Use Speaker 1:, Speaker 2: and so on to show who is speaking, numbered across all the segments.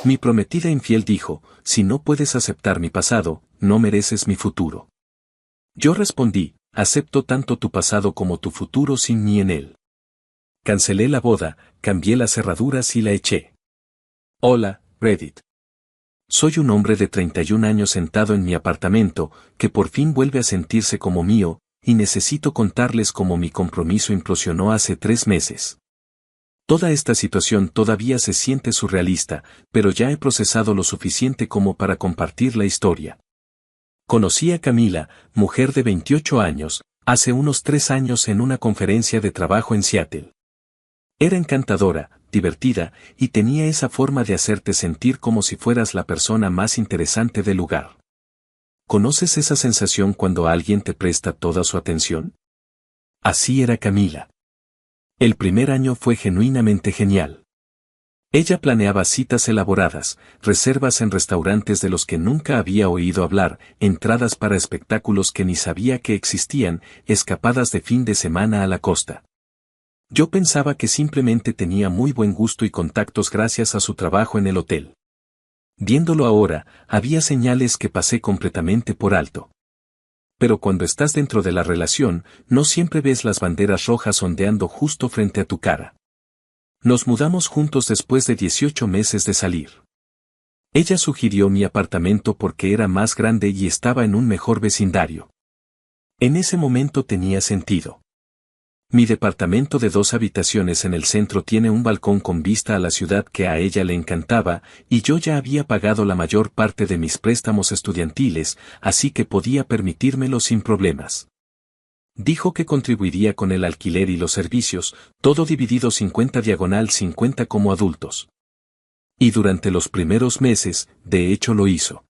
Speaker 1: Mi prometida infiel dijo, si no puedes aceptar mi pasado, no mereces mi futuro. Yo respondí, acepto tanto tu pasado como tu futuro sin mí en él. Cancelé la boda, cambié las cerraduras y la eché. Hola, Reddit. Soy un hombre de 31 años sentado en mi apartamento, que por fin vuelve a sentirse como mío, y necesito contarles cómo mi compromiso implosionó hace 3 meses. Toda esta situación todavía se siente surrealista, pero ya he procesado lo suficiente como para compartir la historia. Conocí a Camila, mujer de 28 años, hace unos 3 años en una conferencia de trabajo en Seattle. Era encantadora, divertida, y tenía esa forma de hacerte sentir como si fueras la persona más interesante del lugar. ¿Conoces esa sensación cuando alguien te presta toda su atención? Así era Camila. El primer año fue genuinamente genial. Ella planeaba citas elaboradas, reservas en restaurantes de los que nunca había oído hablar, entradas para espectáculos que ni sabía que existían, escapadas de fin de semana a la costa. Yo pensaba que simplemente tenía muy buen gusto y contactos gracias a su trabajo en el hotel. Viéndolo ahora, había señales que pasé completamente por alto. Pero cuando estás dentro de la relación, no siempre ves las banderas rojas ondeando justo frente a tu cara. Nos mudamos juntos después de 18 meses de salir. Ella sugirió mi apartamento porque era más grande y estaba en un mejor vecindario. En ese momento tenía sentido. Mi departamento de 2 habitaciones en el centro tiene un balcón con vista a la ciudad que a ella le encantaba, y yo ya había pagado la mayor parte de mis préstamos estudiantiles, así que podía permitírmelo sin problemas. Dijo que contribuiría con el alquiler y los servicios, todo dividido 50/50 como adultos. Y durante los primeros meses, de hecho lo hizo.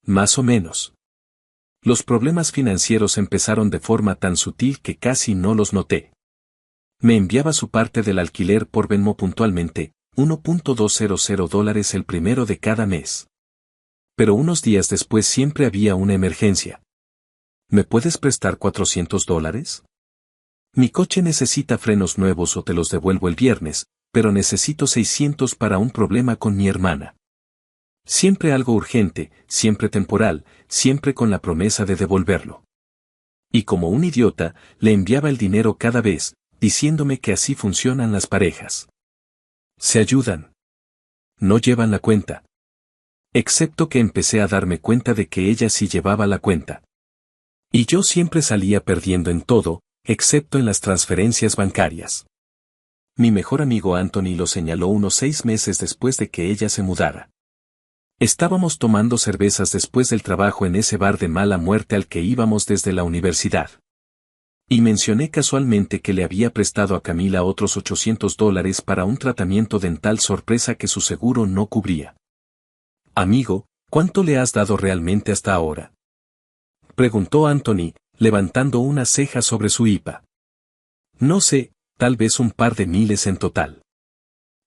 Speaker 1: Más o menos. Los problemas financieros empezaron de forma tan sutil que casi no los noté. Me enviaba su parte del alquiler por Venmo puntualmente, $1.200 el primero de cada mes. Pero unos días después siempre había una emergencia. ¿Me puedes prestar $400? Mi coche necesita frenos nuevos o te los devuelvo el viernes, pero necesito 600 para un problema con mi hermana. Siempre algo urgente, siempre temporal, siempre con la promesa de devolverlo. Y como un idiota, le enviaba el dinero cada vez, diciéndome que así funcionan las parejas. Se ayudan. No llevan la cuenta. Excepto que empecé a darme cuenta de que ella sí llevaba la cuenta. Y yo siempre salía perdiendo en todo, excepto en las transferencias bancarias. Mi mejor amigo Anthony lo señaló unos 6 meses después de que ella se mudara. Estábamos tomando cervezas después del trabajo en ese bar de mala muerte al que íbamos desde la universidad. Y mencioné casualmente que le había prestado a Camila otros $800 para un tratamiento dental sorpresa que su seguro no cubría. Amigo, ¿cuánto le has dado realmente hasta ahora? Preguntó Anthony, levantando una ceja sobre su IPA. No sé, tal vez un par de miles en total.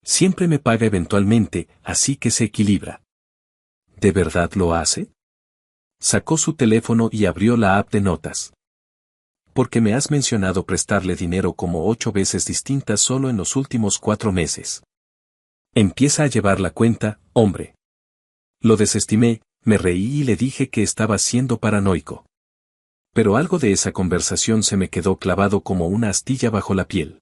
Speaker 1: Siempre me paga eventualmente, así que se equilibra. ¿De verdad lo hace? Sacó su teléfono y abrió la app de notas. Porque me has mencionado prestarle dinero como 8 veces distintas solo en los últimos 4 meses. Empieza a llevar la cuenta, hombre. Lo desestimé, me reí y le dije que estaba siendo paranoico. Pero algo de esa conversación se me quedó clavado como una astilla bajo la piel.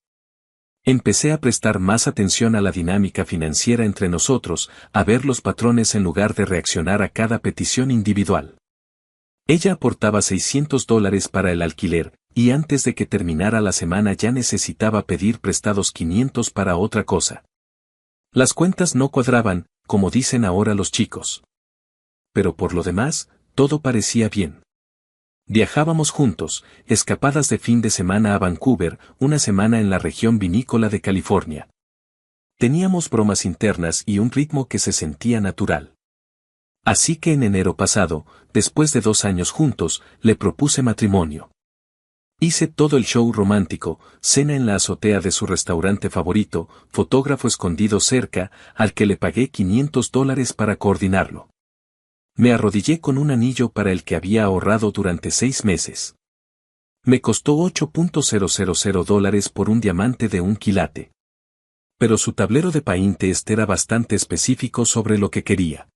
Speaker 1: Empecé a prestar más atención a la dinámica financiera entre nosotros, a ver los patrones en lugar de reaccionar a cada petición individual. Ella aportaba $600 para el alquiler, y antes de que terminara la semana ya necesitaba pedir prestados 500 para otra cosa. Las cuentas no cuadraban, como dicen ahora los chicos. Pero por lo demás, todo parecía bien. Viajábamos juntos, escapadas de fin de semana a Vancouver, una semana en la región vinícola de California. Teníamos bromas internas y un ritmo que se sentía natural. Así que en enero pasado, después de 2 años juntos, le propuse matrimonio. Hice todo el show romántico, cena en la azotea de su restaurante favorito, fotógrafo escondido cerca, al que le pagué $500 para coordinarlo. Me arrodillé con un anillo para el que había ahorrado durante 6 meses. Me costó $8.000 por un diamante de 1 quilate. Pero su tablero de Pinterest era bastante específico sobre lo que quería.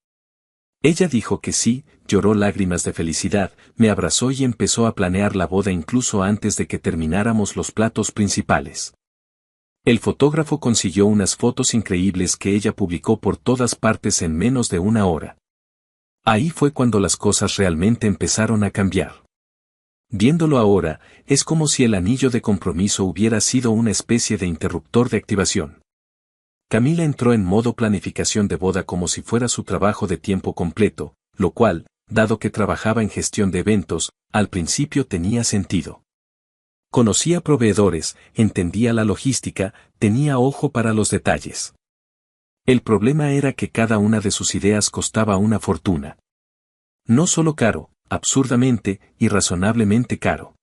Speaker 1: Ella dijo que sí, lloró lágrimas de felicidad, me abrazó y empezó a planear la boda incluso antes de que termináramos los platos principales. El fotógrafo consiguió unas fotos increíbles que ella publicó por todas partes en menos de una hora. Ahí fue cuando las cosas realmente empezaron a cambiar. Viéndolo ahora, es como si el anillo de compromiso hubiera sido una especie de interruptor de activación. Camila entró en modo planificación de boda como si fuera su trabajo de tiempo completo, lo cual, dado que trabajaba en gestión de eventos, al principio tenía sentido. Conocía proveedores, entendía la logística, tenía ojo para los detalles. El problema era que cada una de sus ideas costaba una fortuna. No solo caro, absurdamente, irrazonablemente caro.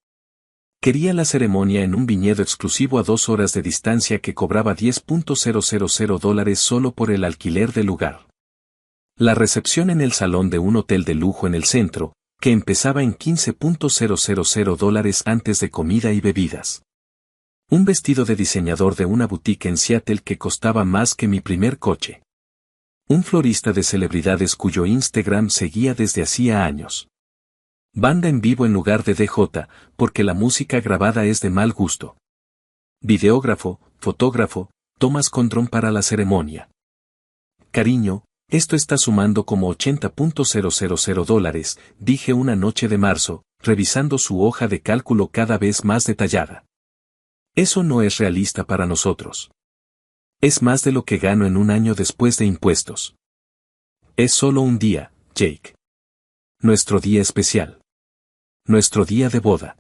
Speaker 1: Quería la ceremonia en un viñedo exclusivo a 2 horas de distancia que cobraba $10,000 solo por el alquiler del lugar. La recepción en el salón de un hotel de lujo en el centro, que empezaba en $15,000 antes de comida y bebidas. Un vestido de diseñador de una boutique en Seattle que costaba más que mi primer coche. Un florista de celebridades cuyo Instagram seguía desde hacía años. Banda en vivo en lugar de DJ, porque la música grabada es de mal gusto. Videógrafo, fotógrafo, tomas con dron para la ceremonia. Cariño, esto está sumando como $80,000, dije una noche de marzo, revisando su hoja de cálculo cada vez más detallada. Eso no es realista para nosotros. Es más de lo que gano en un año después de impuestos. Es solo un día, Jake. Nuestro día especial. Nuestro día de boda.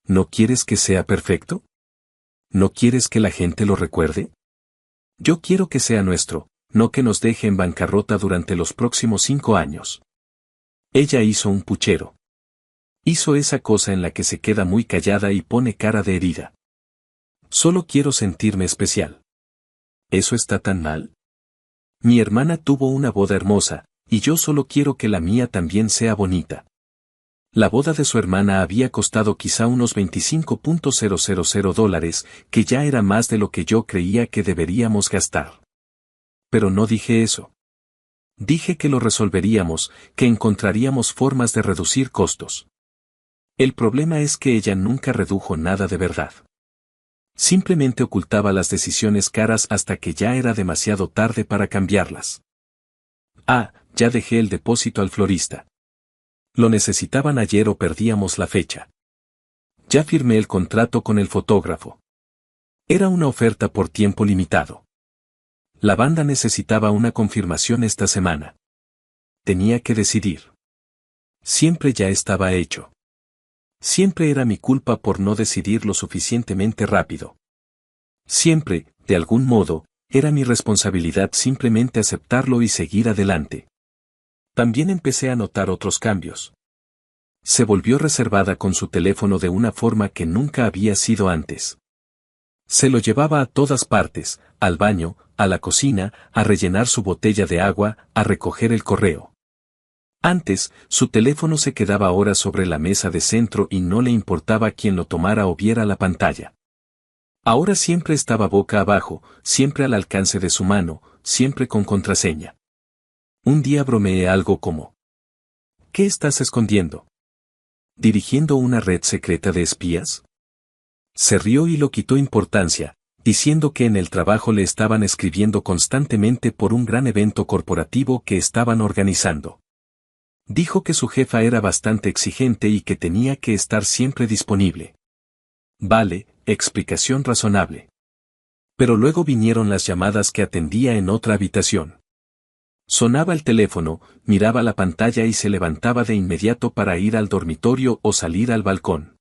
Speaker 1: ¿No quieres que sea perfecto? ¿No quieres que la gente lo recuerde? Yo quiero que sea nuestro, no que nos deje en bancarrota durante los próximos 5 años. Ella hizo un puchero. Hizo esa cosa en la que se queda muy callada y pone cara de herida. Solo quiero sentirme especial. ¿Eso está tan mal? Mi hermana tuvo una boda hermosa, y yo solo quiero que la mía también sea bonita. La boda de su hermana había costado quizá unos $25,000, que ya era más de lo que yo creía que deberíamos gastar. Pero no dije eso. Dije que lo resolveríamos, que encontraríamos formas de reducir costos. El problema es que ella nunca redujo nada de verdad. Simplemente ocultaba las decisiones caras hasta que ya era demasiado tarde para cambiarlas. Ah, ya dejé el depósito al florista. Lo necesitaban ayer o perdíamos la fecha. Ya firmé el contrato con el fotógrafo. Era una oferta por tiempo limitado. La banda necesitaba una confirmación esta semana. Tenía que decidir. Siempre ya estaba hecho. Siempre era mi culpa por no decidir lo suficientemente rápido. Siempre, de algún modo, era mi responsabilidad simplemente aceptarlo y seguir adelante. También empecé a notar otros cambios. Se volvió reservada con su teléfono de una forma que nunca había sido antes. Se lo llevaba a todas partes, al baño, a la cocina, a rellenar su botella de agua, a recoger el correo. Antes, su teléfono se quedaba horas sobre la mesa de centro y no le importaba quién lo tomara o viera la pantalla. Ahora siempre estaba boca abajo, siempre al alcance de su mano, siempre con contraseña. Un día bromeé algo como: ¿qué estás escondiendo? ¿Dirigiendo una red secreta de espías? Se rió y lo quitó importancia, diciendo que en el trabajo le estaban escribiendo constantemente por un gran evento corporativo que estaban organizando. Dijo que su jefa era bastante exigente y que tenía que estar siempre disponible. Vale, explicación razonable. Pero luego vinieron las llamadas que atendía en otra habitación. Sonaba el teléfono, miraba la pantalla y se levantaba de inmediato para ir al dormitorio o salir al balcón.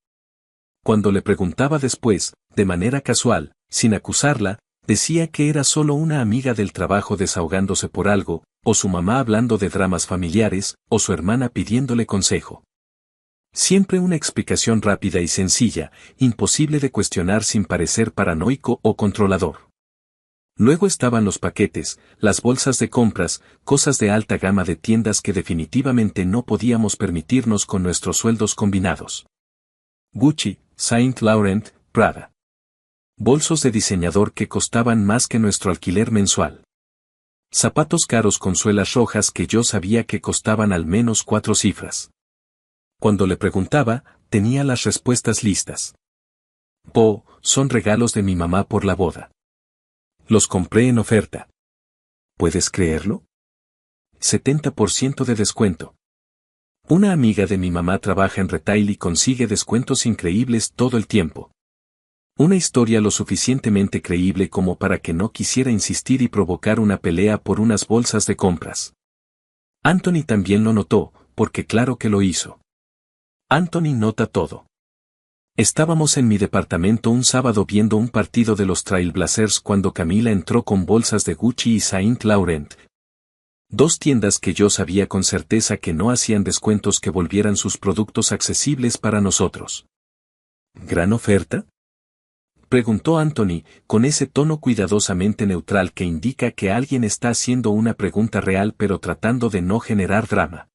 Speaker 1: Cuando le preguntaba después, de manera casual, sin acusarla, decía que era solo una amiga del trabajo desahogándose por algo, o su mamá hablando de dramas familiares, o su hermana pidiéndole consejo. Siempre una explicación rápida y sencilla, imposible de cuestionar sin parecer paranoico o controlador. Luego estaban los paquetes, las bolsas de compras, cosas de alta gama de tiendas que definitivamente no podíamos permitirnos con nuestros sueldos combinados. Gucci, Saint Laurent, Prada. Bolsos de diseñador que costaban más que nuestro alquiler mensual. Zapatos caros con suelas rojas que yo sabía que costaban al menos 4 cifras. Cuando le preguntaba, tenía las respuestas listas. Son regalos de mi mamá por la boda. Los compré en oferta. ¿Puedes creerlo? 70% de descuento. Una amiga de mi mamá trabaja en retail y consigue descuentos increíbles todo el tiempo. Una historia lo suficientemente creíble como para que no quisiera insistir y provocar una pelea por unas bolsas de compras. Anthony también lo notó, porque claro que lo hizo. Anthony nota todo. Estábamos en mi departamento un sábado viendo un partido de los Trailblazers cuando Camila entró con bolsas de Gucci y Saint Laurent. 2 tiendas que yo sabía con certeza que no hacían descuentos que volvieran sus productos accesibles para nosotros. ¿Gran oferta?, preguntó Anthony, con ese tono cuidadosamente neutral que indica que alguien está haciendo una pregunta real pero tratando de no generar drama.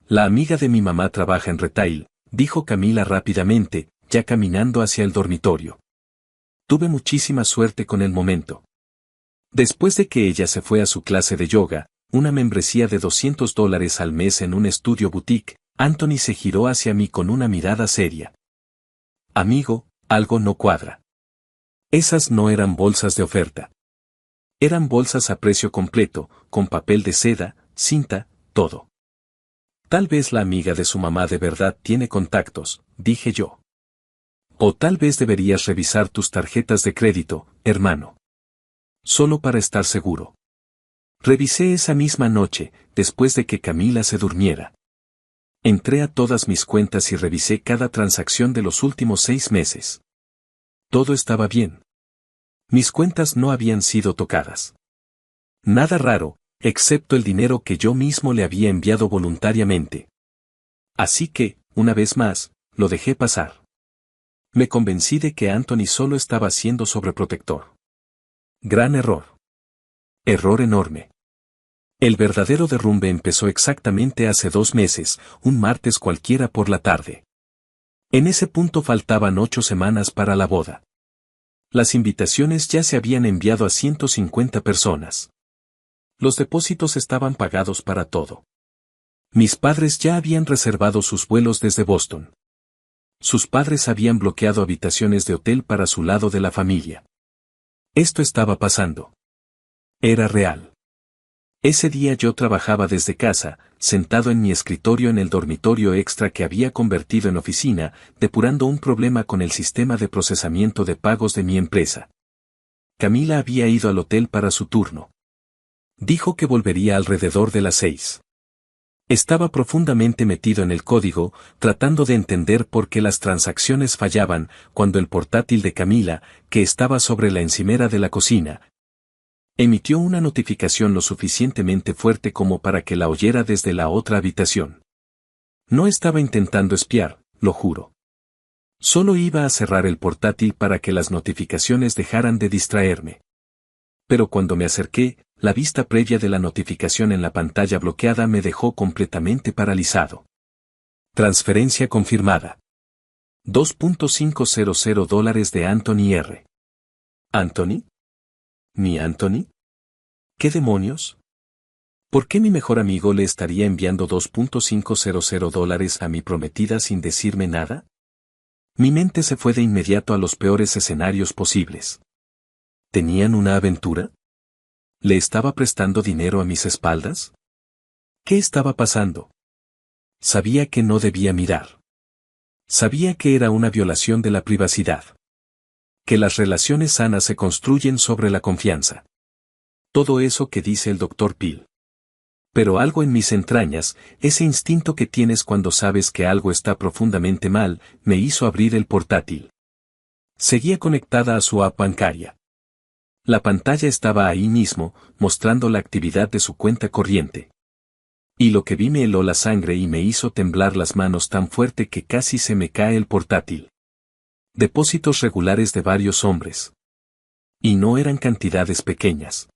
Speaker 1: La amiga de mi mamá trabaja en retail, dijo Camila rápidamente, ya caminando hacia el dormitorio. Tuve muchísima suerte con el momento. Después de que ella se fue a su clase de yoga, una membresía de $200 al mes en un estudio boutique, Anthony se giró hacia mí con una mirada seria. Amigo, algo no cuadra. Esas no eran bolsas de oferta. Eran bolsas a precio completo, con papel de seda, cinta, todo. Tal vez la amiga de su mamá de verdad tiene contactos, dije yo. O tal vez deberías revisar tus tarjetas de crédito, hermano. Solo para estar seguro. Revisé esa misma noche, después de que Camila se durmiera. Entré a todas mis cuentas y revisé cada transacción de los últimos 6 meses. Todo estaba bien. Mis cuentas no habían sido tocadas. Nada raro, excepto el dinero que yo mismo le había enviado voluntariamente. Así que, una vez más, lo dejé pasar. Me convencí de que Anthony solo estaba siendo sobreprotector. Gran error. Error enorme. El verdadero derrumbe empezó exactamente hace 2 meses, un martes cualquiera por la tarde. En ese punto faltaban 8 semanas para la boda. Las invitaciones ya se habían enviado a 150 personas. Los depósitos estaban pagados para todo. Mis padres ya habían reservado sus vuelos desde Boston. Sus padres habían bloqueado habitaciones de hotel para su lado de la familia. Esto estaba pasando. Era real. Ese día yo trabajaba desde casa, sentado en mi escritorio en el dormitorio extra que había convertido en oficina, depurando un problema con el sistema de procesamiento de pagos de mi empresa. Camila había ido al hotel para su turno. Dijo que volvería alrededor de las 6. Estaba profundamente metido en el código, tratando de entender por qué las transacciones fallaban, cuando el portátil de Camila, que estaba sobre la encimera de la cocina, emitió una notificación lo suficientemente fuerte como para que la oyera desde la otra habitación. No estaba intentando espiar, lo juro. Solo iba a cerrar el portátil para que las notificaciones dejaran de distraerme. Pero cuando me acerqué, la vista previa de la notificación en la pantalla bloqueada me dejó completamente paralizado. Transferencia confirmada. $2.500 de Anthony R. ¿Anthony? ¿Mi Anthony? ¿Qué demonios? ¿Por qué mi mejor amigo le estaría enviando $2.500 a mi prometida sin decirme nada? Mi mente se fue de inmediato a los peores escenarios posibles. ¿Tenían una aventura? ¿Le estaba prestando dinero a mis espaldas? ¿Qué estaba pasando? Sabía que no debía mirar. Sabía que era una violación de la privacidad. Que las relaciones sanas se construyen sobre la confianza. Todo eso que dice el Dr. Phil. Pero algo en mis entrañas, ese instinto que tienes cuando sabes que algo está profundamente mal, me hizo abrir el portátil. Seguía conectada a su app bancaria. La pantalla estaba ahí mismo, mostrando la actividad de su cuenta corriente. Y lo que vi me heló la sangre y me hizo temblar las manos tan fuerte que casi se me cae el portátil. Depósitos regulares de varios hombres. Y no eran cantidades pequeñas.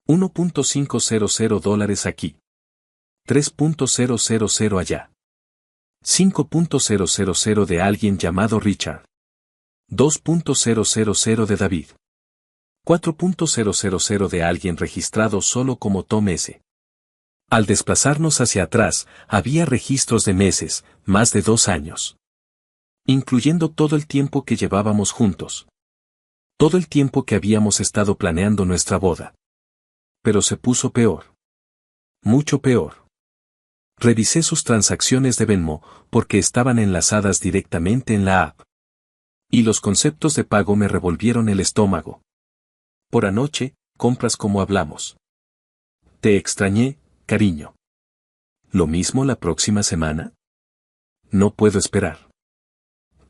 Speaker 1: $1.500 aquí. $3.000 allá. $5.000 de alguien llamado Richard. 2.000 de David. 4.000 de alguien registrado solo como Tom S. Al desplazarnos hacia atrás, había registros de meses, más de 2 años. Incluyendo todo el tiempo que llevábamos juntos. Todo el tiempo que habíamos estado planeando nuestra boda. Pero se puso peor. Mucho peor. Revisé sus transacciones de Venmo, porque estaban enlazadas directamente en la app. Y los conceptos de pago me revolvieron el estómago. Por anoche, compras como hablamos. Te extrañé, cariño. ¿Lo mismo la próxima semana? No puedo esperar.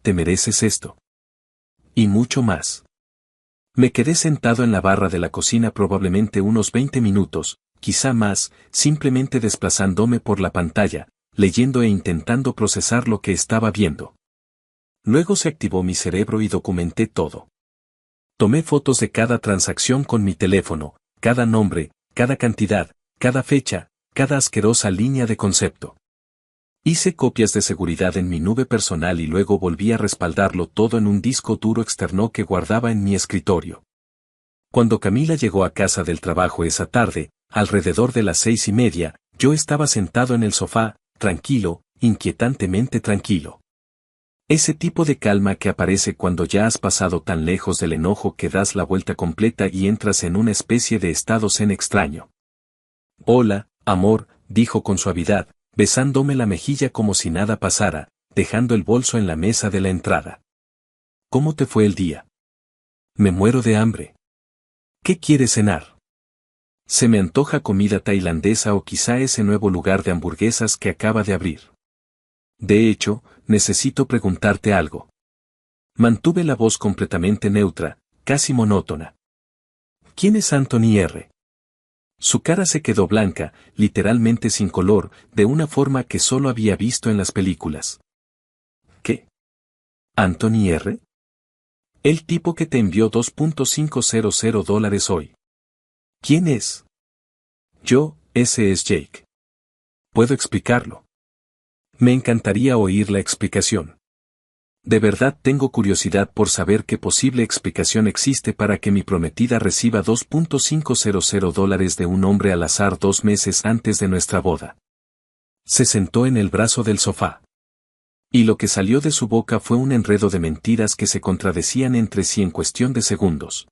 Speaker 1: Te mereces esto. Y mucho más. Me quedé sentado en la barra de la cocina probablemente unos 20 minutos, quizá más, simplemente desplazándome por la pantalla, leyendo e intentando procesar lo que estaba viendo. Luego se activó mi cerebro y documenté todo. Tomé fotos de cada transacción con mi teléfono, cada nombre, cada cantidad, cada fecha, cada asquerosa línea de concepto. Hice copias de seguridad en mi nube personal y luego volví a respaldarlo todo en un disco duro externo que guardaba en mi escritorio. Cuando Camila llegó a casa del trabajo esa tarde, alrededor de las 6:30, yo estaba sentado en el sofá, tranquilo, inquietantemente tranquilo. Ese tipo de calma que aparece cuando ya has pasado tan lejos del enojo que das la vuelta completa y entras en una especie de estado zen extraño. Hola, amor, dijo con suavidad, besándome la mejilla como si nada pasara, dejando el bolso en la mesa de la entrada. ¿Cómo te fue el día? Me muero de hambre. ¿Qué quieres cenar? Se me antoja comida tailandesa o quizá ese nuevo lugar de hamburguesas que acaba de abrir. De hecho, necesito preguntarte algo. Mantuve la voz completamente neutra, casi monótona. ¿Quién es Anthony R.? Su cara se quedó blanca, literalmente sin color, de una forma que solo había visto en las películas. ¿Qué? ¿Anthony R.? El tipo que te envió $2.500 hoy. ¿Quién es? Ese es Jake. ¿Puedo explicarlo? Me encantaría oír la explicación. De verdad tengo curiosidad por saber qué posible explicación existe para que mi prometida reciba $2.500 de un hombre al azar 2 meses antes de nuestra boda. Se sentó en el brazo del sofá. Y lo que salió de su boca fue un enredo de mentiras que se contradecían entre sí en cuestión de segundos.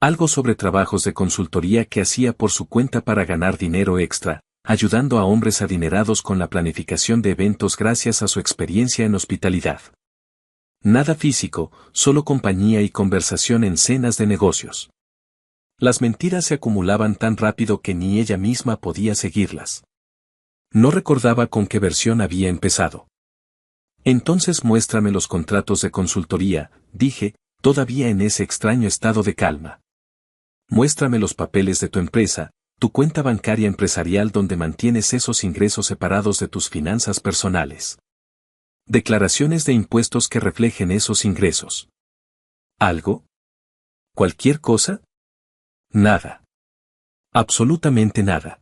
Speaker 1: Algo sobre trabajos de consultoría que hacía por su cuenta para ganar dinero extra, ayudando a hombres adinerados con la planificación de eventos gracias a su experiencia en hospitalidad. Nada físico, solo compañía y conversación en cenas de negocios. Las mentiras se acumulaban tan rápido que ni ella misma podía seguirlas. No recordaba con qué versión había empezado. Entonces muéstrame los contratos de consultoría, dije, todavía en ese extraño estado de calma. Muéstrame los papeles de tu empresa, tu cuenta bancaria empresarial donde mantienes esos ingresos separados de tus finanzas personales. Declaraciones de impuestos que reflejen esos ingresos. ¿Algo? ¿Cualquier cosa? Nada. Absolutamente nada.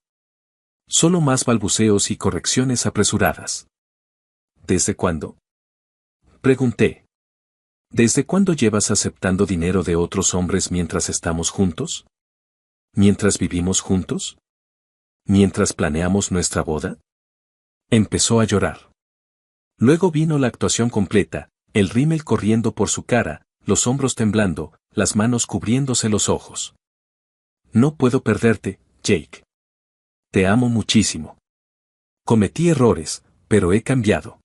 Speaker 1: Solo más balbuceos y correcciones apresuradas. ¿Desde cuándo? Pregunté. ¿Desde cuándo llevas aceptando dinero de otros hombres mientras estamos juntos? ¿Mientras vivimos juntos? ¿Mientras planeamos nuestra boda? Empezó a llorar. Luego vino la actuación completa, el rímel corriendo por su cara, los hombros temblando, las manos cubriéndose los ojos. No puedo perderte, Jake. Te amo muchísimo. Cometí errores, pero he cambiado.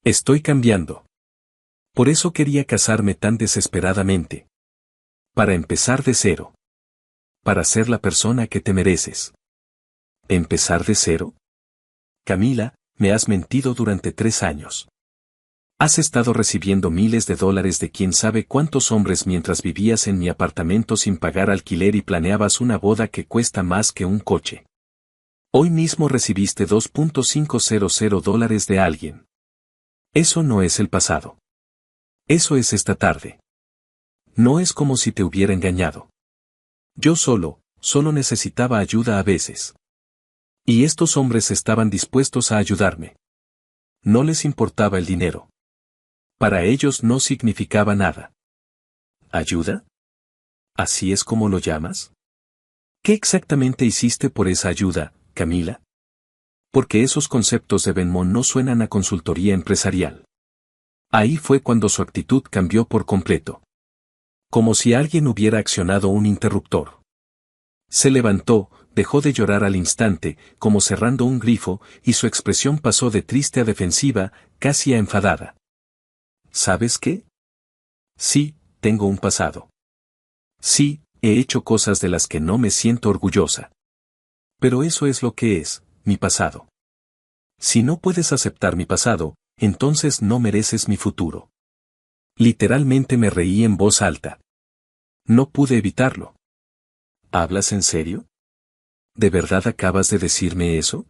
Speaker 1: Estoy cambiando. Por eso quería casarme tan desesperadamente. Para empezar de cero. Para ser la persona que te mereces. ¿Empezar de cero? Camila, me has mentido durante 3 años. Has estado recibiendo miles de dólares de quién sabe cuántos hombres mientras vivías en mi apartamento sin pagar alquiler y planeabas una boda que cuesta más que un coche. Hoy mismo recibiste $2.500 de alguien. Eso no es el pasado. Eso es esta tarde. No es como si te hubiera engañado. Yo solo necesitaba ayuda a veces. Y estos hombres estaban dispuestos a ayudarme. No les importaba el dinero. Para ellos no significaba nada. ¿Ayuda? ¿Así es como lo llamas? ¿Qué exactamente hiciste por esa ayuda, Camila? Porque esos conceptos de Venmo no suenan a consultoría empresarial. Ahí fue cuando su actitud cambió por completo. Como si alguien hubiera accionado un interruptor. Se levantó, dejó de llorar al instante, como cerrando un grifo, y su expresión pasó de triste a defensiva, casi a enfadada. ¿Sabes qué? Sí, tengo un pasado. Sí, he hecho cosas de las que no me siento orgullosa. Pero eso es lo que es, mi pasado. Si no puedes aceptar mi pasado, entonces no mereces mi futuro. Literalmente me reí en voz alta. No pude evitarlo. ¿Hablas en serio? ¿De verdad acabas de decirme eso?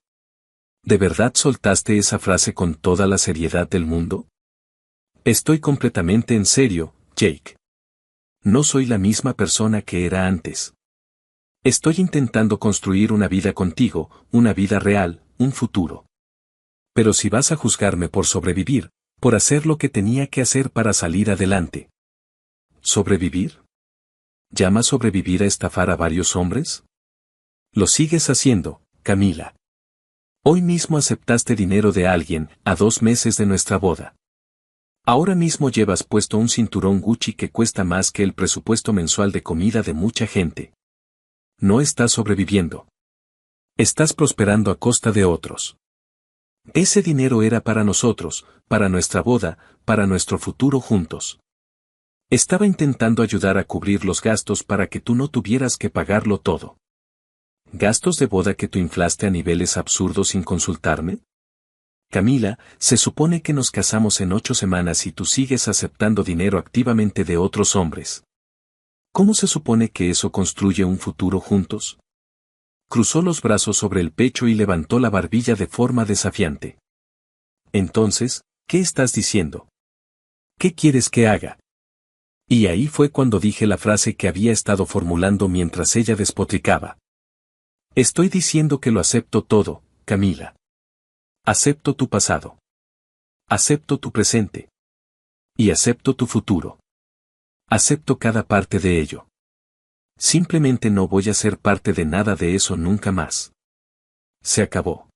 Speaker 1: ¿De verdad soltaste esa frase con toda la seriedad del mundo? Estoy completamente en serio, Jake. No soy la misma persona que era antes. Estoy intentando construir una vida contigo, una vida real, un futuro. Pero si vas a juzgarme por sobrevivir, por hacer lo que tenía que hacer para salir adelante. ¿Sobrevivir? ¿Llamas sobrevivir a estafar a varios hombres? Lo sigues haciendo, Camila. Hoy mismo aceptaste dinero de alguien, a 2 meses de nuestra boda. Ahora mismo llevas puesto un cinturón Gucci que cuesta más que el presupuesto mensual de comida de mucha gente. No estás sobreviviendo. Estás prosperando a costa de otros. Ese dinero era para nosotros, para nuestra boda, para nuestro futuro juntos. Estaba intentando ayudar a cubrir los gastos para que tú no tuvieras que pagarlo todo. ¿Gastos de boda que tú inflaste a niveles absurdos sin consultarme? Camila, se supone que nos casamos en 8 semanas y tú sigues aceptando dinero activamente de otros hombres. ¿Cómo se supone que eso construye un futuro juntos? Cruzó los brazos sobre el pecho y levantó la barbilla de forma desafiante. Entonces, ¿qué estás diciendo? ¿Qué quieres que haga? Y ahí fue cuando dije la frase que había estado formulando mientras ella despotricaba. Estoy diciendo que lo acepto todo, Camila. Acepto tu pasado. Acepto tu presente. Y acepto tu futuro. Acepto cada parte de ello. Simplemente no voy a ser parte de nada de eso nunca más. Se acabó.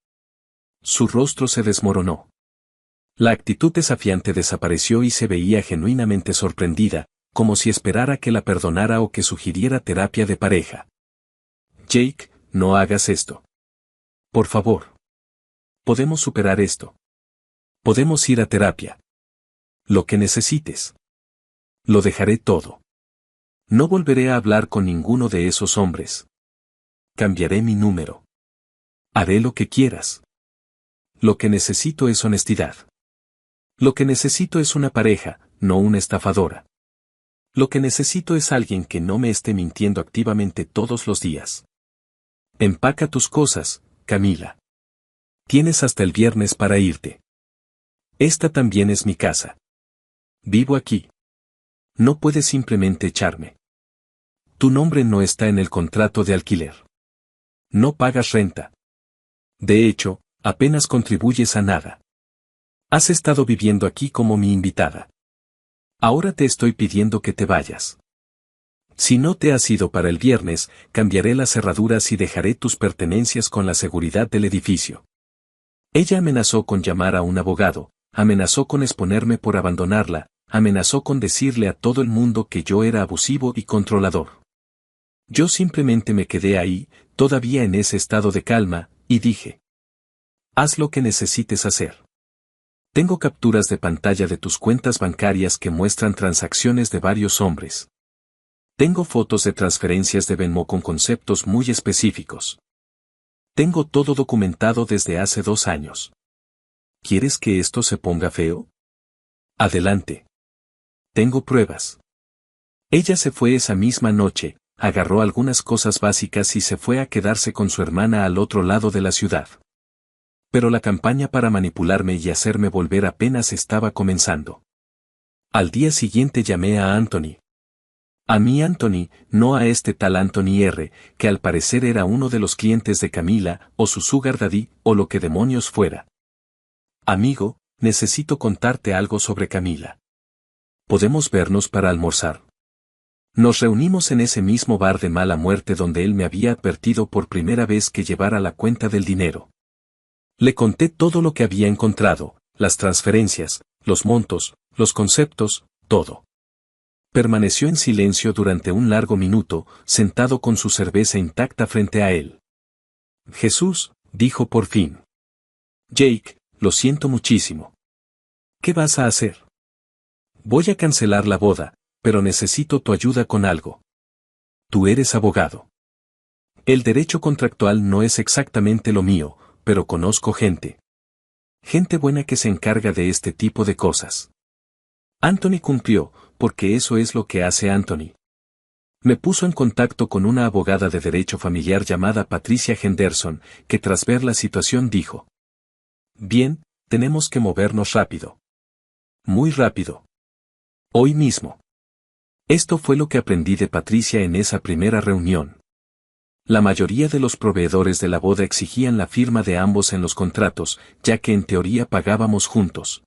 Speaker 1: Su rostro se desmoronó. La actitud desafiante desapareció y se veía genuinamente sorprendida, como si esperara que la perdonara o que sugiriera terapia de pareja. Jake, no hagas esto. Por favor. Podemos superar esto. Podemos ir a terapia. Lo que necesites. Lo dejaré todo. No volveré a hablar con ninguno de esos hombres. Cambiaré mi número. Haré lo que quieras. Lo que necesito es honestidad. Lo que necesito es una pareja, no una estafadora. Lo que necesito es alguien que no me esté mintiendo activamente todos los días. Empaca tus cosas, Camila. Tienes hasta el viernes para irte. Esta también es mi casa. Vivo aquí. No puedes simplemente echarme. Tu nombre no está en el contrato de alquiler. No pagas renta. De hecho, apenas contribuyes a nada. Has estado viviendo aquí como mi invitada. Ahora te estoy pidiendo que te vayas. Si no te has ido para el viernes, cambiaré las cerraduras y dejaré tus pertenencias con la seguridad del edificio. Ella amenazó con llamar a un abogado, amenazó con exponerme por abandonarla, amenazó con decirle a todo el mundo que yo era abusivo y controlador. Yo simplemente me quedé ahí, todavía en ese estado de calma, y dije: haz lo que necesites hacer. Tengo capturas de pantalla de tus cuentas bancarias que muestran transacciones de varios hombres. Tengo fotos de transferencias de Venmo con conceptos muy específicos. Tengo todo documentado desde hace 2 años. ¿Quieres que esto se ponga feo? Adelante. Tengo pruebas. Ella se fue esa misma noche, agarró algunas cosas básicas y se fue a quedarse con su hermana al otro lado de la ciudad. Pero la campaña para manipularme y hacerme volver apenas estaba comenzando. Al día siguiente llamé a Anthony. A mí Anthony, no a este tal Anthony R., que al parecer era uno de los clientes de Camila, o su sugar daddy, o lo que demonios fuera. Amigo, necesito contarte algo sobre Camila. ¿podemos vernos para almorzar? Nos reunimos en ese mismo bar de mala muerte donde él me había advertido por primera vez que llevara la cuenta del dinero. Le conté todo lo que había encontrado, las transferencias, los montos, los conceptos, todo. Permaneció en silencio durante un largo minuto, sentado con su cerveza intacta frente a él. Jesús, dijo por fin. Jake, lo siento muchísimo. ¿Qué vas a hacer? Voy a cancelar la boda, pero necesito tu ayuda con algo. Tú eres abogado. El derecho contractual no es exactamente lo mío, pero conozco gente. Gente buena que se encarga de este tipo de cosas. Anthony cumplió, porque eso es lo que hace Anthony. Me puso en contacto con una abogada de derecho familiar llamada Patricia Henderson, que tras ver la situación dijo: Bien, tenemos que movernos rápido. Muy rápido. Hoy mismo. Esto fue lo que aprendí de Patricia en esa primera reunión. La mayoría de los proveedores de la boda exigían la firma de ambos en los contratos, ya que en teoría pagábamos juntos.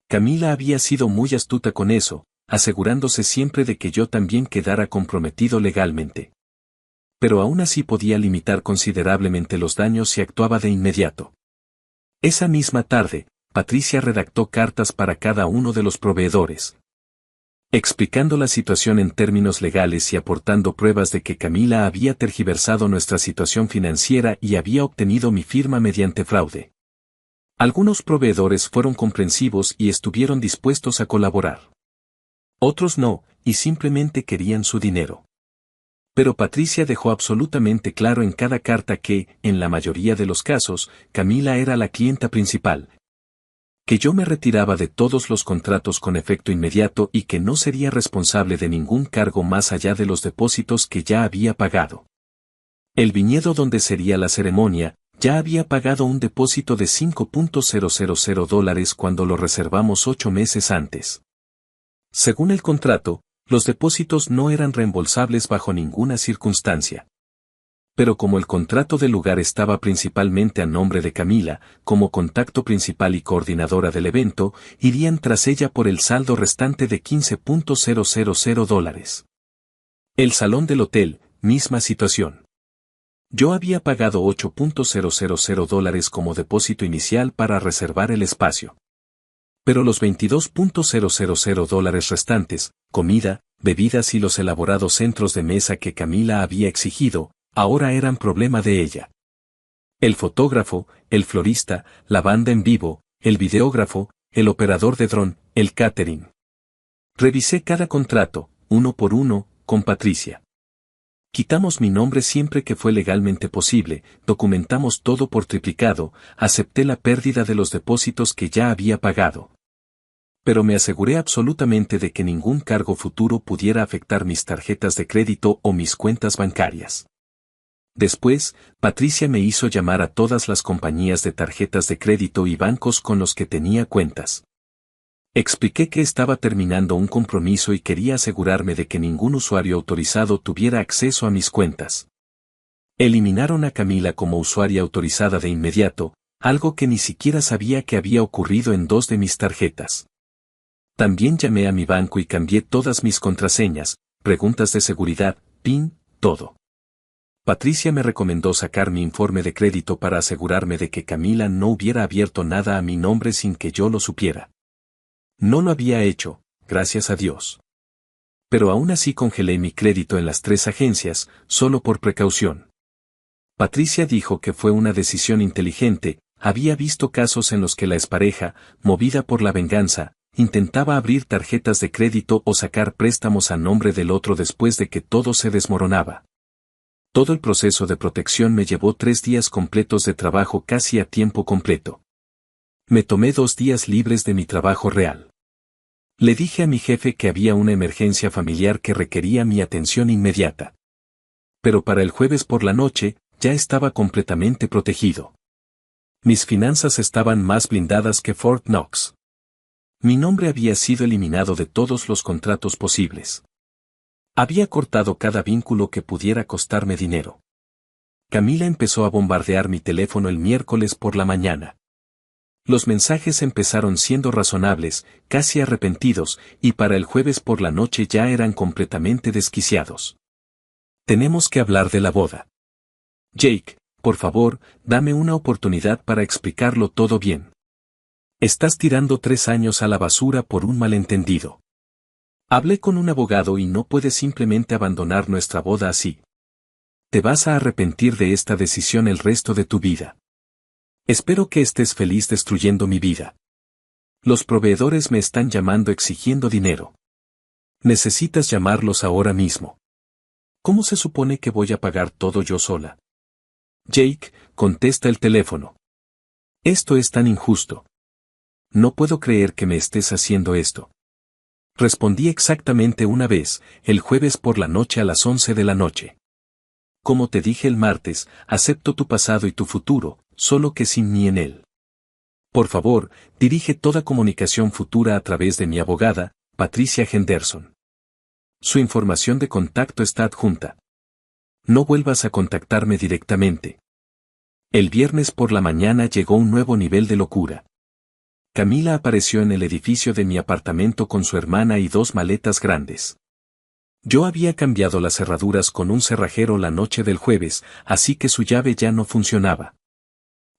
Speaker 1: Camila había sido muy astuta con eso, asegurándose siempre de que yo también quedara comprometido legalmente. Pero aún así podía limitar considerablemente los daños si actuaba de inmediato. Esa misma tarde, Patricia redactó cartas para cada uno de los proveedores, explicando la situación en términos legales y aportando pruebas de que Camila había tergiversado nuestra situación financiera y había obtenido mi firma mediante fraude. Algunos proveedores fueron comprensivos y estuvieron dispuestos a colaborar. Otros no, y simplemente querían su dinero. Pero Patricia dejó absolutamente claro en cada carta que, en la mayoría de los casos, Camila era la clienta principal, que yo me retiraba de todos los contratos con efecto inmediato y que no sería responsable de ningún cargo más allá de los depósitos que ya había pagado. El viñedo donde sería la ceremonia, ya había pagado un depósito de $5,000 cuando lo reservamos 8 meses antes. Según el contrato, los depósitos no eran reembolsables bajo ninguna circunstancia. Pero como el contrato del lugar estaba principalmente a nombre de Camila, como contacto principal y coordinadora del evento, irían tras ella por el saldo restante de $15,000. El salón del hotel, misma situación. Yo había pagado $8,000 como depósito inicial para reservar el espacio. Pero los $22,000 restantes, comida, bebidas y los elaborados centros de mesa que Camila había exigido, ahora eran problema de ella. El fotógrafo, el florista, la banda en vivo, el videógrafo, el operador de dron, el catering. Revisé cada contrato, uno por uno, con Patricia. Quitamos mi nombre siempre que fue legalmente posible, documentamos todo por triplicado, acepté la pérdida de los depósitos que ya había pagado. Pero me aseguré absolutamente de que ningún cargo futuro pudiera afectar mis tarjetas de crédito o mis cuentas bancarias. Después, Patricia me hizo llamar a todas las compañías de tarjetas de crédito y bancos con los que tenía cuentas. Expliqué que estaba terminando un compromiso y quería asegurarme de que ningún usuario autorizado tuviera acceso a mis cuentas. Eliminaron a Camila como usuaria autorizada de inmediato, algo que ni siquiera sabía que había ocurrido en 2 de mis tarjetas. También llamé a mi banco y cambié todas mis contraseñas, preguntas de seguridad, PIN, todo. Patricia me recomendó sacar mi informe de crédito para asegurarme de que Camila no hubiera abierto nada a mi nombre sin que yo lo supiera. No lo había hecho, gracias a Dios. Pero aún así congelé mi crédito en las 3 agencias, solo por precaución. Patricia dijo que fue una decisión inteligente, había visto casos en los que la expareja, movida por la venganza, intentaba abrir tarjetas de crédito o sacar préstamos a nombre del otro después de que todo se desmoronaba. Todo el proceso de protección me llevó 3 días completos de trabajo casi a tiempo completo. Me tomé 2 días libres de mi trabajo real. Le dije a mi jefe que había una emergencia familiar que requería mi atención inmediata. Pero para el jueves por la noche, ya estaba completamente protegido. Mis finanzas estaban más blindadas que Fort Knox. Mi nombre había sido eliminado de todos los contratos posibles. Había cortado cada vínculo que pudiera costarme dinero. Camila empezó a bombardear mi teléfono el miércoles por la mañana. Los mensajes empezaron siendo razonables, casi arrepentidos, y para el jueves por la noche ya eran completamente desquiciados. Tenemos que hablar de la boda. Jake, por favor, dame una oportunidad para explicarlo todo bien. Estás tirando 3 años a la basura por un malentendido. Hablé con un abogado y no puedes simplemente abandonar nuestra boda así. Te vas a arrepentir de esta decisión el resto de tu vida. Espero que estés feliz destruyendo mi vida. Los proveedores me están llamando exigiendo dinero. Necesitas llamarlos ahora mismo. ¿Cómo se supone que voy a pagar todo yo sola? Jake, contesta el teléfono. Esto es tan injusto. No puedo creer que me estés haciendo esto. Respondí exactamente una vez, el jueves por la noche a las 11 de la noche. Como te dije el martes, acepto tu pasado y tu futuro, solo que sin mí en él. Por favor, dirige toda comunicación futura a través de mi abogada, Patricia Henderson. Su información de contacto está adjunta. No vuelvas a contactarme directamente. El viernes por la mañana llegó un nuevo nivel de locura. Camila apareció en el edificio de mi apartamento con su hermana y 2 maletas grandes. Yo había cambiado las cerraduras con un cerrajero la noche del jueves, así que su llave ya no funcionaba.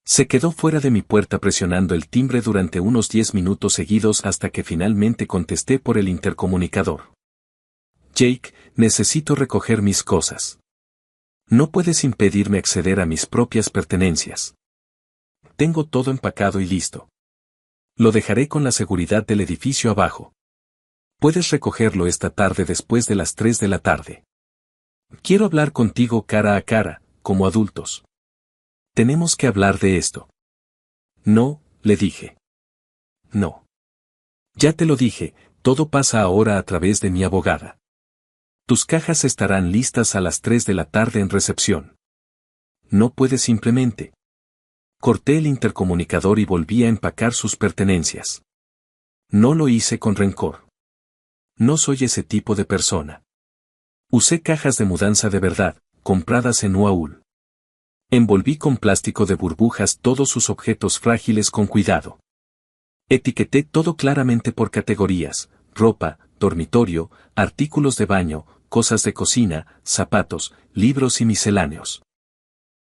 Speaker 1: Se quedó fuera de mi puerta presionando el timbre durante unos 10 minutos seguidos hasta que finalmente contesté por el intercomunicador. Jake, necesito recoger mis cosas. No puedes impedirme acceder a mis propias pertenencias. Tengo todo empacado y listo. Lo dejaré con la seguridad del edificio abajo. Puedes recogerlo esta tarde después de las 3 de la tarde. Quiero hablar contigo cara a cara, como adultos. Tenemos que hablar de esto. No, le dije. No. Ya te lo dije, todo pasa ahora a través de mi abogada. Tus cajas estarán listas a las 3 de la tarde en recepción. No puedes simplemente. Corté el intercomunicador y volví a empacar sus pertenencias. No lo hice con rencor. No soy ese tipo de persona. Usé cajas de mudanza de verdad, compradas en UAUL. Envolví con plástico de burbujas todos sus objetos frágiles con cuidado. Etiqueté todo claramente por categorías: ropa, dormitorio, artículos de baño, cosas de cocina, zapatos, libros y misceláneos.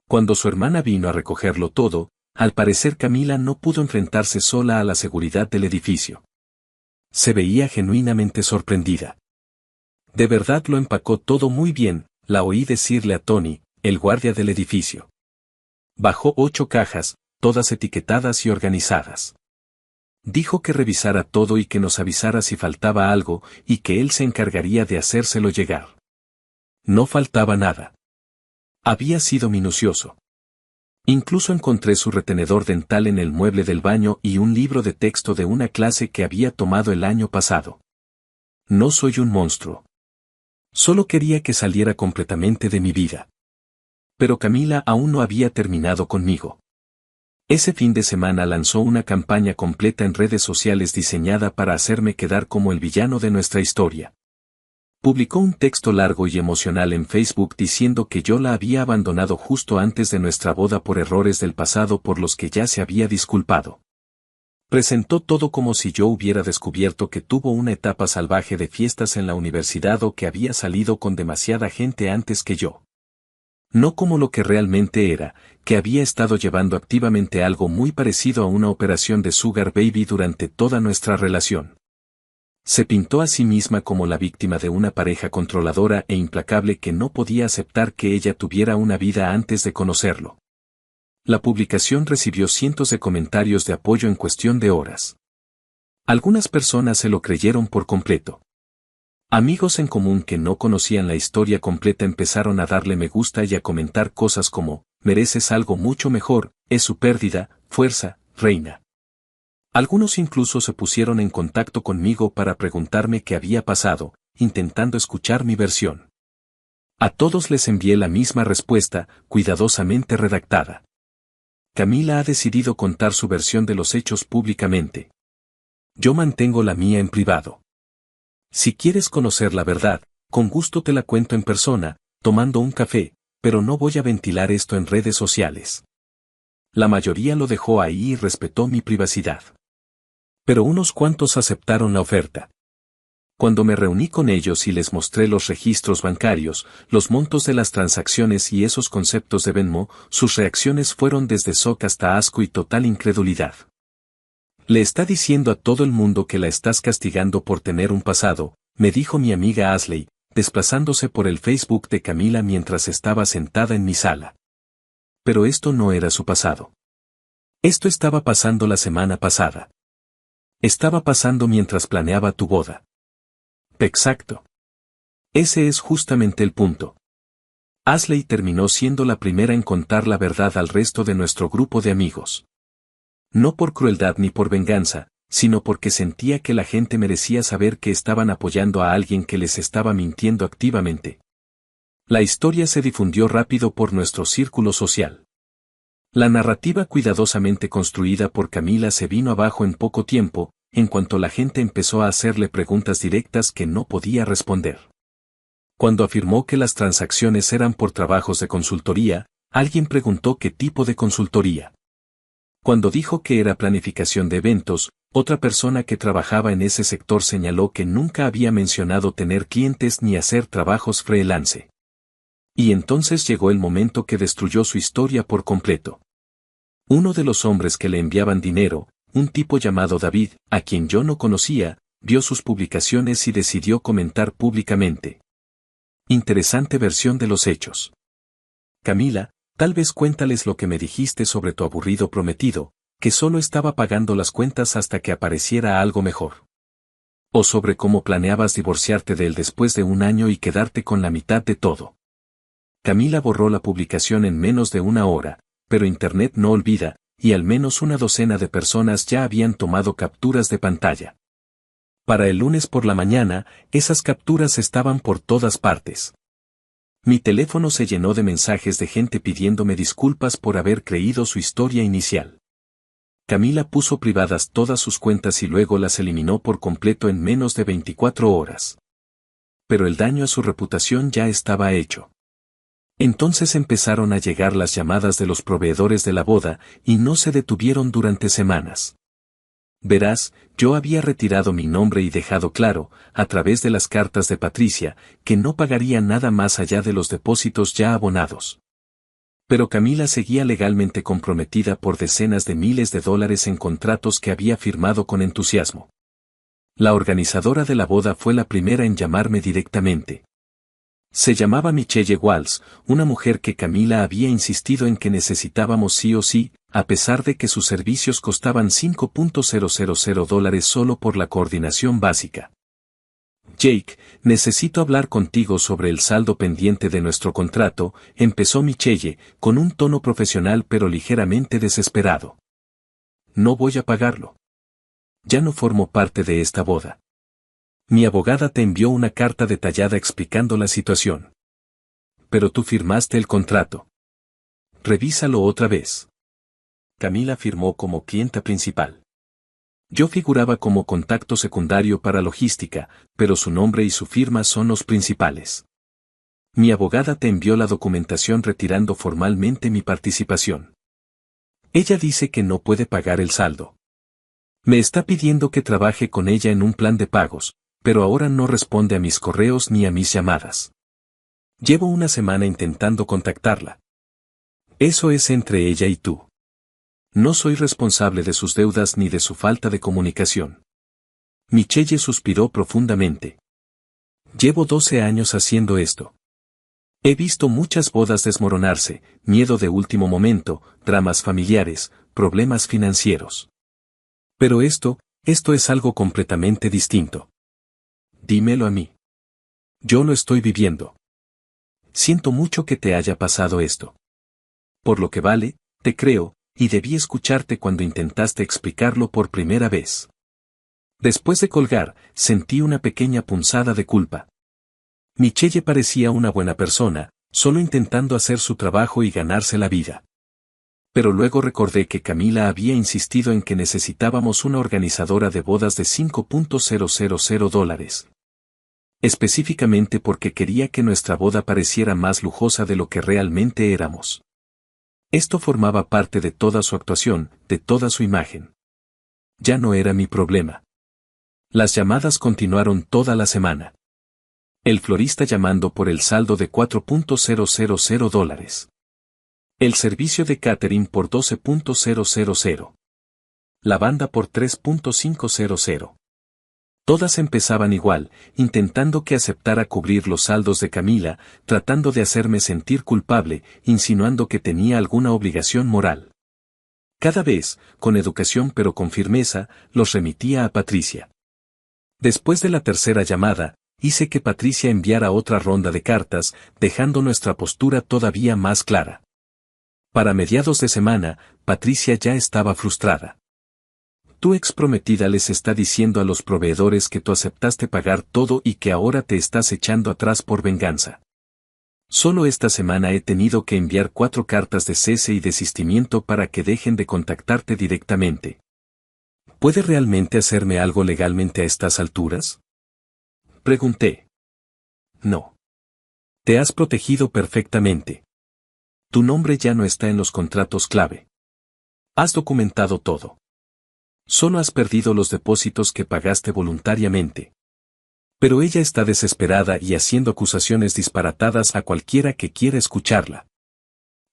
Speaker 1: Cuando su hermana vino a recogerlo todo, al parecer Camila no pudo enfrentarse sola a la seguridad del edificio. Se veía genuinamente sorprendida. De verdad lo empacó todo muy bien, la oí decirle a Tony, el guardia del edificio. Bajó 8 cajas, todas etiquetadas y organizadas. Dijo que revisara todo y que nos avisara si faltaba algo, y que él se encargaría de hacérselo llegar. No faltaba nada. Había sido minucioso. Incluso encontré su retenedor dental en el mueble del baño y un libro de texto de una clase que había tomado el año pasado. No soy un monstruo. Solo quería que saliera completamente de mi vida. Pero Camila aún no había terminado conmigo. Ese fin de semana lanzó una campaña completa en redes sociales diseñada para hacerme quedar como el villano de nuestra historia. Publicó un texto largo y emocional en Facebook diciendo que yo la había abandonado justo antes de nuestra boda por errores del pasado por los que ya se había disculpado. Presentó todo como si yo hubiera descubierto que tuvo una etapa salvaje de fiestas en la universidad o que había salido con demasiada gente antes que yo. No como lo que realmente era, que había estado llevando activamente algo muy parecido a una operación de Sugar Baby durante toda nuestra relación. Se pintó a sí misma como la víctima de una pareja controladora e implacable que no podía aceptar que ella tuviera una vida antes de conocerlo. La publicación recibió cientos de comentarios de apoyo en cuestión de horas. Algunas personas se lo creyeron por completo. Amigos en común que no conocían la historia completa empezaron a darle me gusta y a comentar cosas como: mereces algo mucho mejor, es su pérdida, fuerza, reina. Algunos incluso se pusieron en contacto conmigo para preguntarme qué había pasado, intentando escuchar mi versión. A todos les envié la misma respuesta, cuidadosamente redactada. Camila ha decidido contar su versión de los hechos públicamente. Yo mantengo la mía en privado. Si quieres conocer la verdad, con gusto te la cuento en persona, tomando un café, pero no voy a ventilar esto en redes sociales. La mayoría lo dejó ahí y respetó mi privacidad. Pero unos cuantos aceptaron la oferta. Cuando me reuní con ellos y les mostré los registros bancarios, los montos de las transacciones y esos conceptos de Venmo, sus reacciones fueron desde shock hasta asco y total incredulidad. Le está diciendo a todo el mundo que la estás castigando por tener un pasado, me dijo mi amiga Ashley, desplazándose por el Facebook de Camila mientras estaba sentada en mi sala. Pero esto no era su pasado. Esto estaba pasando la semana pasada. Estaba pasando mientras planeaba tu boda. Exacto. Ese es justamente el punto. Ashley terminó siendo la primera en contar la verdad al resto de nuestro grupo de amigos. No por crueldad ni por venganza, sino porque sentía que la gente merecía saber que estaban apoyando a alguien que les estaba mintiendo activamente. La historia se difundió rápido por nuestro círculo social. La narrativa cuidadosamente construida por Camila se vino abajo en poco tiempo, en cuanto la gente empezó a hacerle preguntas directas que no podía responder. Cuando afirmó que las transacciones eran por trabajos de consultoría, alguien preguntó qué tipo de consultoría. Cuando dijo que era planificación de eventos, otra persona que trabajaba en ese sector señaló que nunca había mencionado tener clientes ni hacer trabajos freelance. Y entonces llegó el momento que destruyó su historia por completo. Uno de los hombres que le enviaban dinero, un tipo llamado David, a quien yo no conocía, vio sus publicaciones y decidió comentar públicamente. Interesante versión de los hechos. Camila, tal vez cuéntales lo que me dijiste sobre tu aburrido prometido, que solo estaba pagando las cuentas hasta que apareciera algo mejor. O sobre cómo planeabas divorciarte de él después de 1 año y quedarte con la mitad de todo. Camila borró la publicación en menos de 1 hora, pero Internet no olvida, y al menos 1 docena de personas ya habían tomado capturas de pantalla. Para el lunes por la mañana, esas capturas estaban por todas partes. Mi teléfono se llenó de mensajes de gente pidiéndome disculpas por haber creído su historia inicial. Camila puso privadas todas sus cuentas y luego las eliminó por completo en menos de 24 horas. Pero el daño a su reputación ya estaba hecho. Entonces empezaron a llegar las llamadas de los proveedores de la boda, y no se detuvieron durante semanas. Verás, yo había retirado mi nombre y dejado claro, a través de las cartas de Patricia, que no pagaría nada más allá de los depósitos ya abonados. Pero Camila seguía legalmente comprometida por decenas de miles de dólares en contratos que había firmado con entusiasmo. La organizadora de la boda fue la primera en llamarme directamente. Se llamaba Michelle Walls, una mujer que Camila había insistido en que necesitábamos sí o sí, a pesar de que sus servicios costaban $5,000 solo por la coordinación básica. Jake, necesito hablar contigo sobre el saldo pendiente de nuestro contrato, empezó Michelle, con un tono profesional pero ligeramente desesperado. No voy a pagarlo. Ya no formo parte de esta boda. Mi abogada te envió una carta detallada explicando la situación. Pero tú firmaste el contrato. Revísalo otra vez. Camila firmó como clienta principal. Yo figuraba como contacto secundario para logística, pero su nombre y su firma son los principales. Mi abogada te envió la documentación retirando formalmente mi participación. Ella dice que no puede pagar el saldo. Me está pidiendo que trabaje con ella en un plan de pagos, pero ahora no responde a mis correos ni a mis llamadas. Llevo 1 semana intentando contactarla. Eso es entre ella y tú. No soy responsable de sus deudas ni de su falta de comunicación. Michelle suspiró profundamente. Llevo 12 años haciendo esto. He visto muchas bodas desmoronarse, miedo de último momento, dramas familiares, problemas financieros. Pero esto es algo completamente distinto. Dímelo a mí. Yo lo estoy viviendo. Siento mucho que te haya pasado esto. Por lo que vale, te creo, y debí escucharte cuando intentaste explicarlo por primera vez. Después de colgar, sentí una pequeña punzada de culpa. Michelle parecía una buena persona, solo intentando hacer su trabajo y ganarse la vida. Pero luego recordé que Camila había insistido en que necesitábamos una organizadora de bodas de $5,000. Específicamente porque quería que nuestra boda pareciera más lujosa de lo que realmente éramos. Esto formaba parte de toda su actuación, de toda su imagen. Ya no era mi problema. Las llamadas continuaron toda la semana. El florista llamando por el saldo de $4.000. El servicio de catering por $12.000. La banda por $3.500. Todas empezaban igual, intentando que aceptara cubrir los saldos de Camila, tratando de hacerme sentir culpable, insinuando que tenía alguna obligación moral. Cada vez, con educación pero con firmeza, los remitía a Patricia. Después de la tercera llamada, hice que Patricia enviara otra ronda de cartas, dejando nuestra postura todavía más clara. Para mediados de semana, Patricia ya estaba frustrada. Tu ex prometida les está diciendo a los proveedores que tú aceptaste pagar todo y que ahora te estás echando atrás por venganza. Solo esta semana he tenido que enviar 4 cartas de cese y desistimiento para que dejen de contactarte directamente. ¿Puede realmente hacerme algo legalmente a estas alturas? Pregunté. No. Te has protegido perfectamente. Tu nombre ya no está en los contratos clave. Has documentado todo. Solo has perdido los depósitos que pagaste voluntariamente. Pero ella está desesperada y haciendo acusaciones disparatadas a cualquiera que quiera escucharla.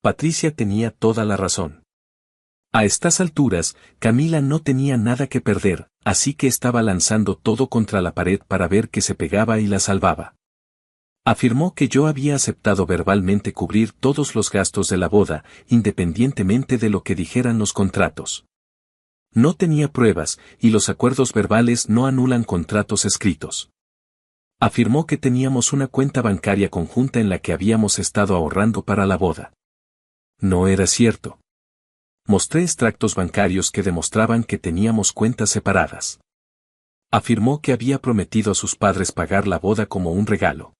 Speaker 1: Patricia tenía toda la razón. A estas alturas, Camila no tenía nada que perder, así que estaba lanzando todo contra la pared para ver que se pegaba y la salvaba. Afirmó que yo había aceptado verbalmente cubrir todos los gastos de la boda, independientemente de lo que dijeran los contratos. No tenía pruebas, y los acuerdos verbales no anulan contratos escritos. Afirmó que teníamos una cuenta bancaria conjunta en la que habíamos estado ahorrando para la boda. No era cierto. Mostré extractos bancarios que demostraban que teníamos cuentas separadas. Afirmó que había prometido a sus padres pagar la boda como un regalo.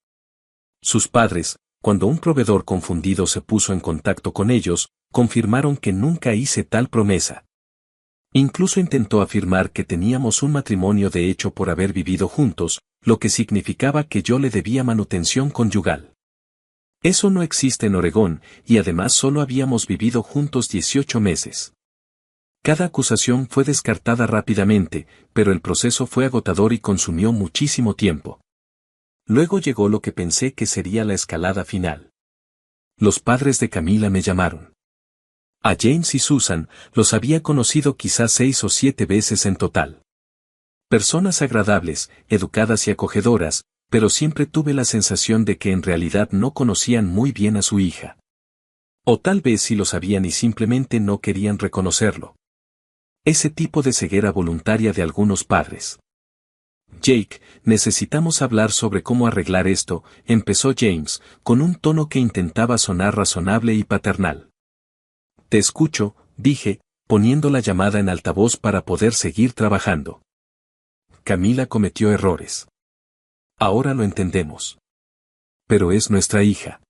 Speaker 1: Sus padres, cuando un proveedor confundido se puso en contacto con ellos, confirmaron que nunca hice tal promesa. Incluso intentó afirmar que teníamos un matrimonio de hecho por haber vivido juntos, lo que significaba que yo le debía manutención conyugal. Eso no existe en Oregón, y además solo habíamos vivido juntos 18 meses. Cada acusación fue descartada rápidamente, pero el proceso fue agotador y consumió muchísimo tiempo. Luego llegó lo que pensé que sería la escalada final. Los padres de Camila me llamaron. A James y Susan los había conocido quizás 6 o 7 veces en total. Personas agradables, educadas y acogedoras, pero siempre tuve la sensación de que en realidad no conocían muy bien a su hija. O tal vez sí lo sabían y simplemente no querían reconocerlo. Ese tipo de ceguera voluntaria de algunos padres. Jake, necesitamos hablar sobre cómo arreglar esto, empezó James, con un tono que intentaba sonar razonable y paternal. Te escucho, dije, poniendo la llamada en altavoz para poder seguir trabajando. Camila cometió errores. Ahora lo entendemos. Pero es nuestra hija.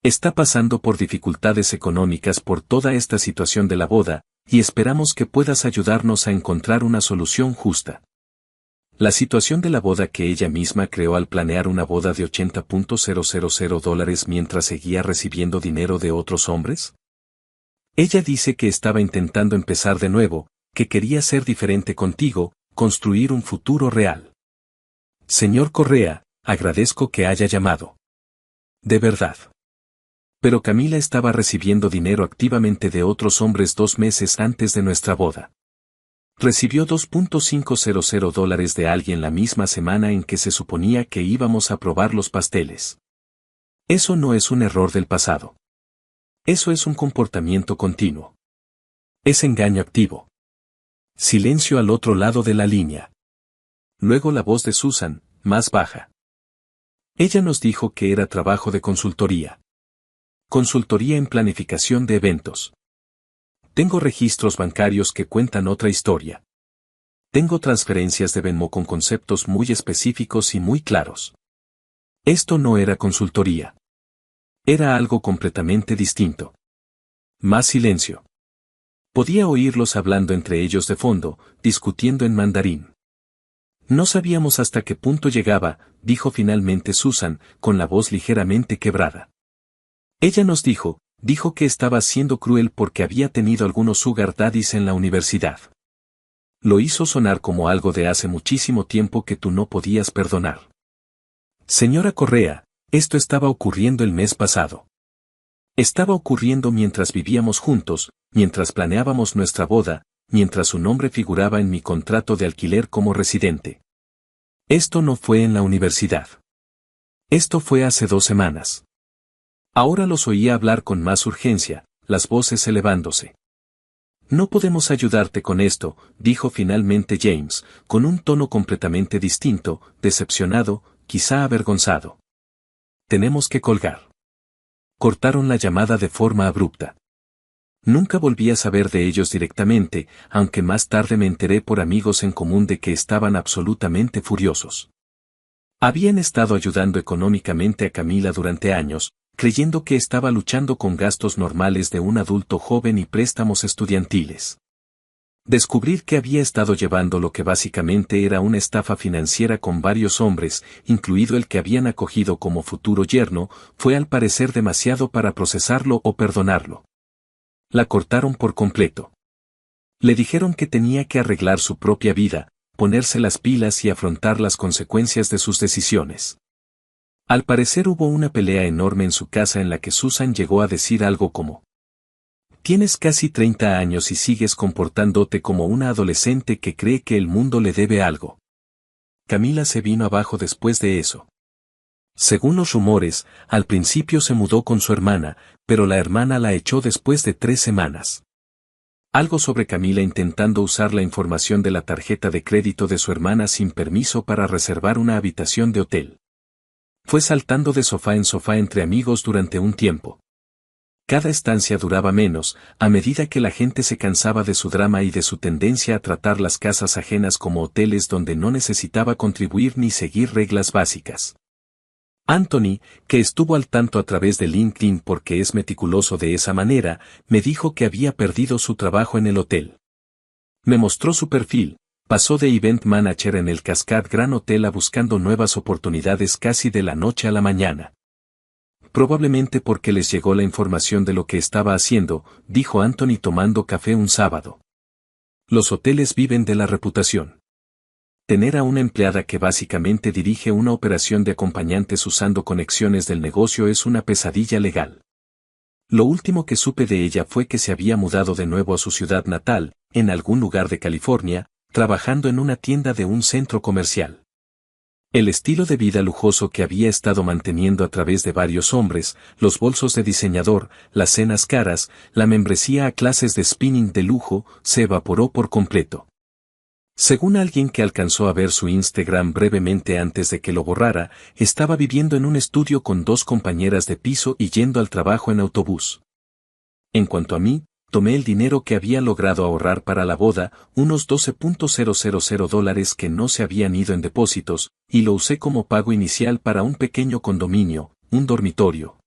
Speaker 1: Está pasando por dificultades económicas por toda esta situación de la boda, y esperamos que puedas ayudarnos a encontrar una solución justa. La situación de la boda que ella misma creó al planear una boda de $80.000 mientras seguía recibiendo dinero de otros hombres. Ella dice que estaba intentando empezar de nuevo, que quería ser diferente contigo, construir un futuro real. Señor Correa, agradezco que haya llamado. De verdad. Pero Camila estaba recibiendo dinero activamente de otros hombres 2 meses antes de nuestra boda. Recibió $2.500 de alguien la misma semana en que se suponía que íbamos a probar los pasteles. Eso no es un error del pasado. Eso es un comportamiento continuo. Es engaño activo. Silencio al otro lado de la línea. Luego la voz de Susan, más baja. Ella nos dijo que era trabajo de consultoría. Consultoría en planificación de eventos. Tengo registros bancarios que cuentan otra historia. Tengo transferencias de Venmo con conceptos muy específicos y muy claros. Esto no era consultoría. Era algo completamente distinto. Más silencio. Podía oírlos hablando entre ellos de fondo, discutiendo en mandarín. No sabíamos hasta qué punto llegaba, dijo finalmente Susan, con la voz ligeramente quebrada. Ella nos dijo, Dijo que estaba siendo cruel porque había tenido algunos sugar daddies en la universidad. Lo hizo sonar como algo de hace muchísimo tiempo que tú no podías perdonar. Señora Correa, esto estaba ocurriendo el mes pasado. Estaba ocurriendo mientras vivíamos juntos, mientras planeábamos nuestra boda, mientras su nombre figuraba en mi contrato de alquiler como residente. Esto no fue en la universidad. Esto fue hace 2 semanas. Ahora los oía hablar con más urgencia, las voces elevándose. No podemos ayudarte con esto, dijo finalmente James, con un tono completamente distinto, decepcionado, quizá avergonzado. Tenemos que colgar. Cortaron la llamada de forma abrupta. Nunca volví a saber de ellos directamente, aunque más tarde me enteré por amigos en común de que estaban absolutamente furiosos. Habían estado ayudando económicamente a Camila durante años, creyendo que estaba luchando con gastos normales de un adulto joven y préstamos estudiantiles. Descubrir que había estado llevando lo que básicamente era una estafa financiera con varios hombres, incluido el que habían acogido como futuro yerno, fue al parecer demasiado para procesarlo o perdonarlo. La cortaron por completo. Le dijeron que tenía que arreglar su propia vida, ponerse las pilas y afrontar las consecuencias de sus decisiones. Al parecer hubo una pelea enorme en su casa en la que Susan llegó a decir algo como: «Tienes casi 30 años y sigues comportándote como una adolescente que cree que el mundo le debe algo». Camila se vino abajo después de eso. Según los rumores, al principio se mudó con su hermana, pero la hermana la echó después de 3 semanas. Algo sobre Camila intentando usar la información de la tarjeta de crédito de su hermana sin permiso para reservar una habitación de hotel. Fue saltando de sofá en sofá entre amigos durante un tiempo. Cada estancia duraba menos, a medida que la gente se cansaba de su drama y de su tendencia a tratar las casas ajenas como hoteles donde no necesitaba contribuir ni seguir reglas básicas. Anthony, que estuvo al tanto a través de LinkedIn porque es meticuloso de esa manera, me dijo que había perdido su trabajo en el hotel. Me mostró su perfil. Pasó de event manager en el Cascade Grand Hotel a buscando nuevas oportunidades casi de la noche a la mañana. Probablemente porque les llegó la información de lo que estaba haciendo, dijo Anthony tomando café un sábado. Los hoteles viven de la reputación. Tener a una empleada que básicamente dirige una operación de acompañantes usando conexiones del negocio es una pesadilla legal. Lo último que supe de ella fue que se había mudado de nuevo a su ciudad natal, en algún lugar de California, trabajando en una tienda de un centro comercial. El estilo de vida lujoso que había estado manteniendo a través de varios hombres, los bolsos de diseñador, las cenas caras, la membresía a clases de spinning de lujo, se evaporó por completo. Según alguien que alcanzó a ver su Instagram brevemente antes de que lo borrara, estaba viviendo en un estudio con 2 compañeras de piso y yendo al trabajo en autobús. En cuanto a mí, tomé el dinero que había logrado ahorrar para la boda, unos $12,000 que no se habían ido en depósitos, y lo usé como pago inicial para un pequeño condominio, un dormitorio,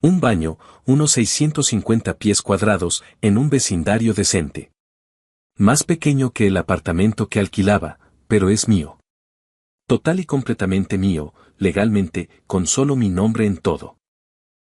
Speaker 1: un baño, unos 650 pies cuadrados, en un vecindario decente. Más pequeño que el apartamento que alquilaba, pero es mío. Total y completamente mío, legalmente, con solo mi nombre en todo.